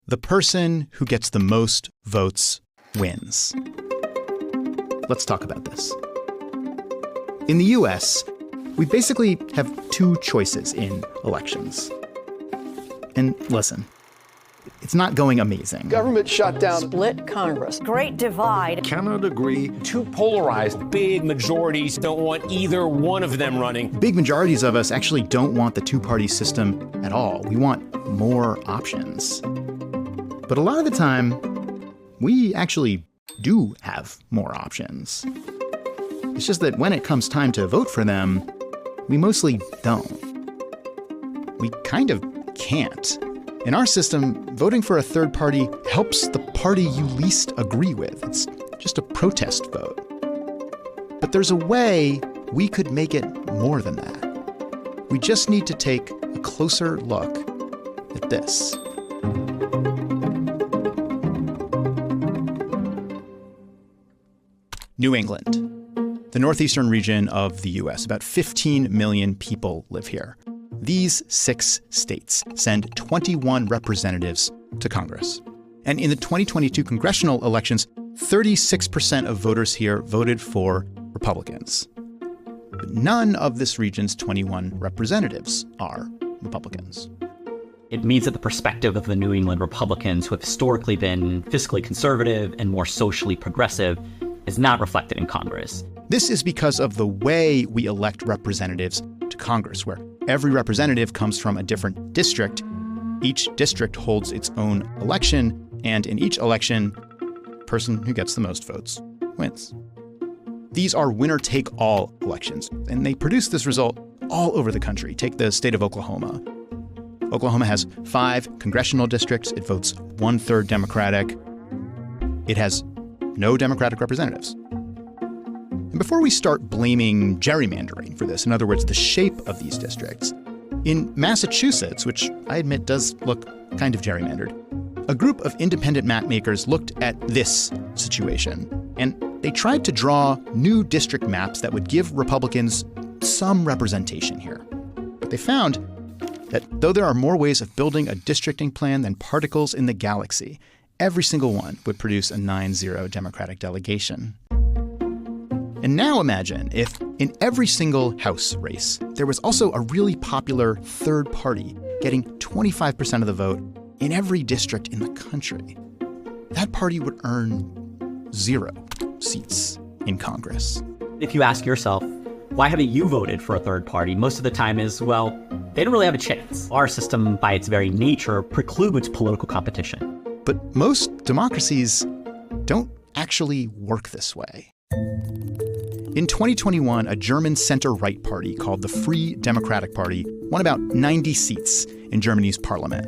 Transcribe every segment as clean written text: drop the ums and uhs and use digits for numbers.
The person who gets the most votes wins. Let's talk about this. In the US, we basically have two choices in elections. And listen, it's not going amazing. Government shutdown. Split Congress. Great divide. Cannot agree. Too polarized. Big majorities don't want either one of them running. Big majorities of us actually don't want the two-party system at all. We want more options. But a lot of the time, we actually do have more options. It's just that when it comes time to vote for them, we mostly don't. We kind of can't. In our system, voting for a third party helps the party you least agree with. It's just a protest vote. But there's a way we could make it more than that. We just need to take a closer look at this. New England, the northeastern region of the US. About 15 million people live here. These 6 states send 21 representatives to Congress. And in the 2022 congressional elections, 36% of voters here voted for Republicans. But none of this region's 21 representatives are Republicans. It means that the perspective of the New England Republicans, who have historically been fiscally conservative and more socially progressive, is not reflected in Congress. This is because of the way we elect representatives to Congress, where every representative comes from a different district. Each district holds its own election, and in each election, the person who gets the most votes wins. These are winner-take-all elections, and they produce this result all over the country. Take the state of Oklahoma. Oklahoma has 5 congressional districts. It votes 1/3 Democratic. It has no Democratic representatives. And before we start blaming gerrymandering for this, in other words, the shape of these districts, in Massachusetts, which I admit does look kind of gerrymandered, a group of independent mapmakers looked at this situation, and they tried to draw new district maps that would give Republicans some representation here. But they found that though there are more ways of building a districting plan than particles in the galaxy, every single one would produce a 9-0 Democratic delegation. And now imagine if in every single House race, there was also a really popular third party getting 25% of the vote in every district in the country. That party would earn 0 seats in Congress. If you ask yourself, why haven't you voted for a third party? Most of the time is, well, they don't really have a chance. Our system, by its very nature, precludes political competition. But most democracies don't actually work this way. In 2021, a German center-right party called the Free Democratic Party won about 90 seats in Germany's parliament.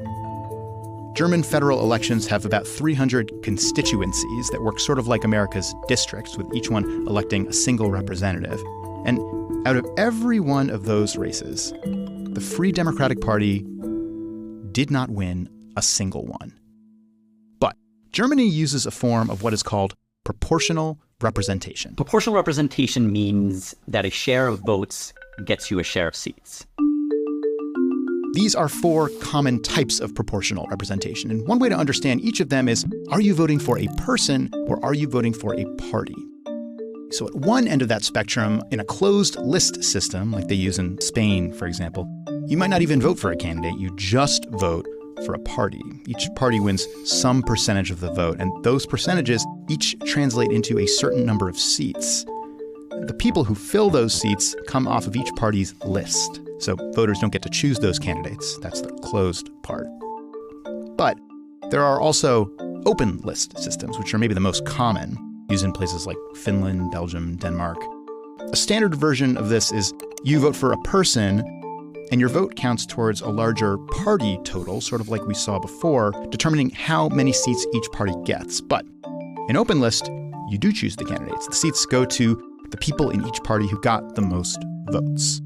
German federal elections have about 300 constituencies that work sort of like America's districts, with each one electing a single representative. And out of every one of those races, the Free Democratic Party did not win a single one. But Germany uses a form of what is called proportional representation. Proportional representation means that a share of votes gets you a share of seats. These are 4 common types of proportional representation. And one way to understand each of them is, are you voting for a person or are you voting for a party? So at one end of that spectrum, in a closed list system, like they use in Spain, for example, you might not even vote for a candidate. You just vote for a party. Each party wins some percentage of the vote, and those percentages each translate into a certain number of seats. The people who fill those seats come off of each party's list. So voters don't get to choose those candidates. That's the closed part. But there are also open list systems, which are maybe the most common, used in places like Finland, Belgium, Denmark. A standard version of this is you vote for a person, and your vote counts towards a larger party total, sort of like we saw before, determining how many seats each party gets. But in open list, you do choose the candidates. The seats go to the people in each party who got the most votes.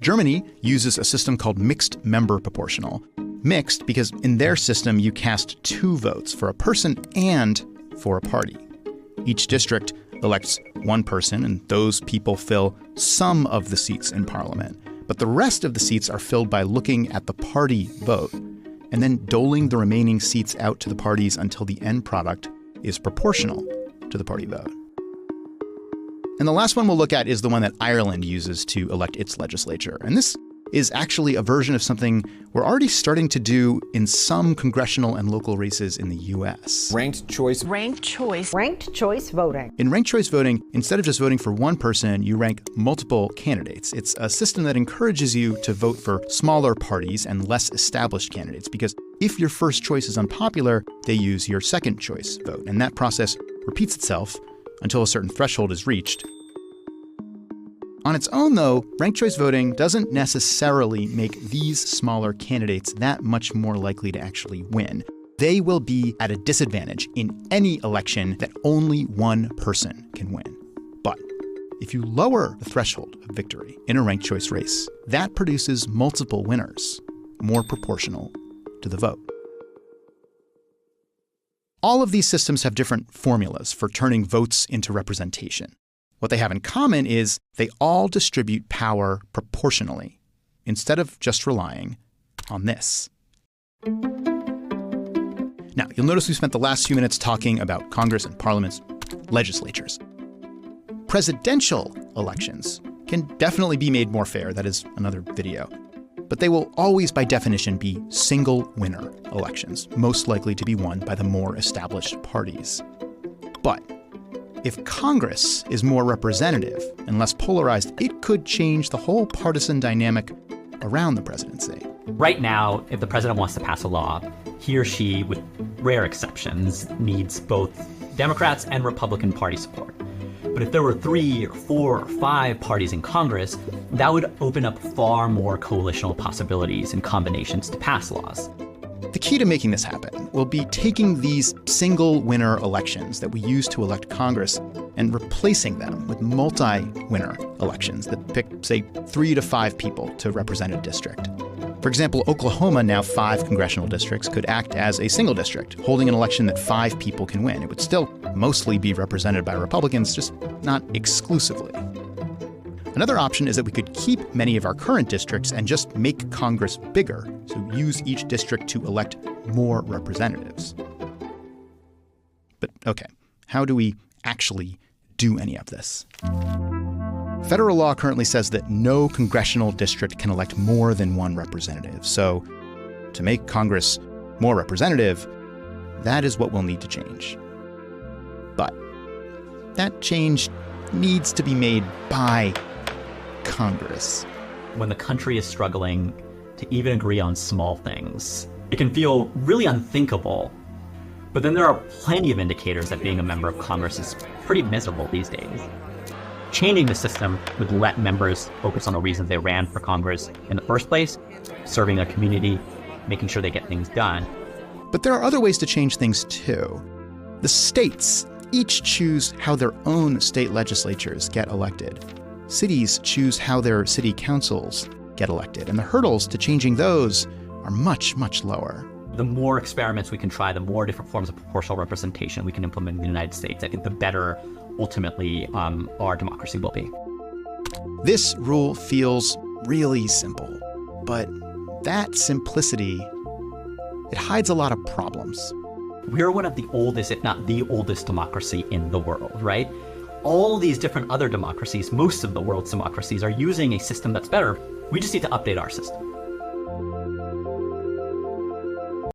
Germany uses a system called mixed member proportional. Mixed because in their system, you cast 2 votes for a person and for a party. Each district elects one person, and those people fill some of the seats in parliament. But the rest of the seats are filled by looking at the party vote. and then doling the remaining seats out to the parties until the end product is proportional to the party vote. And the last one we'll look at is the one that Ireland uses to elect its legislature. And this is actually a version of something we're already starting to do in some congressional and local races in the U.S. Ranked choice. Ranked choice. Ranked choice voting. In ranked choice voting, instead of just voting for one person, you rank multiple candidates. It's a system that encourages you to vote for smaller parties and less established candidates, because if your first choice is unpopular, they use your second choice vote. And that process repeats itself until a certain threshold is reached. On its own, though, ranked choice voting doesn't necessarily make these smaller candidates that much more likely to actually win. They will be at a disadvantage in any election that only one person can win. But if you lower the threshold of victory in a ranked choice race, that produces multiple winners, more proportional to the vote. All of these systems have different formulas for turning votes into representation. What they have in common is they all distribute power proportionally, instead of just relying on this. Now, you'll notice we spent the last few minutes talking about Congress and Parliament's legislatures. Presidential elections can definitely be made more fair. That is another video. But they will always, by definition, be single-winner elections, most likely to be won by the more established parties. But if Congress is more representative and less polarized, it could change the whole partisan dynamic around the presidency. Right now, if the president wants to pass a law, he or she, with rare exceptions, needs both Democrats and Republican Party support. But if there were 3 or 4 or 5 parties in Congress, that would open up far more coalitional possibilities and combinations to pass laws. The key to making this happen will be taking these single-winner elections that we use to elect Congress and replacing them with multi-winner elections that pick, say, 3 to 5 people to represent a district. For example, Oklahoma, now 5 congressional districts, could act as a single district, holding an election that 5 people can win. It would still mostly be represented by Republicans, just not exclusively. Another option is that we could keep many of our current districts and just make Congress bigger, so use each district to elect more representatives. But okay, how do we actually do any of this? Federal law currently says that no congressional district can elect more than one representative. So to make Congress more representative, that is what we'll need to change. But that change needs to be made by Congress. When the country is struggling to even agree on small things, it can feel really unthinkable. But then there are plenty of indicators that being a member of Congress is pretty miserable these days. Changing the system would let members focus on the reasons they ran for Congress in the first place, serving their community, making sure they get things done. But there are other ways to change things too. The states each choose how their own state legislatures get elected. Cities choose how their city councils get elected, and the hurdles to changing those are much, much lower. The more experiments we can try, the more different forms of proportional representation we can implement in the United States, I think the better ultimately our democracy will be. This rule feels really simple, but that simplicity, it hides a lot of problems. We're one of the oldest, if not the oldest democracy in the world, right? All these different other democracies, most of the world's democracies, are using a system that's better. We just need to update our system.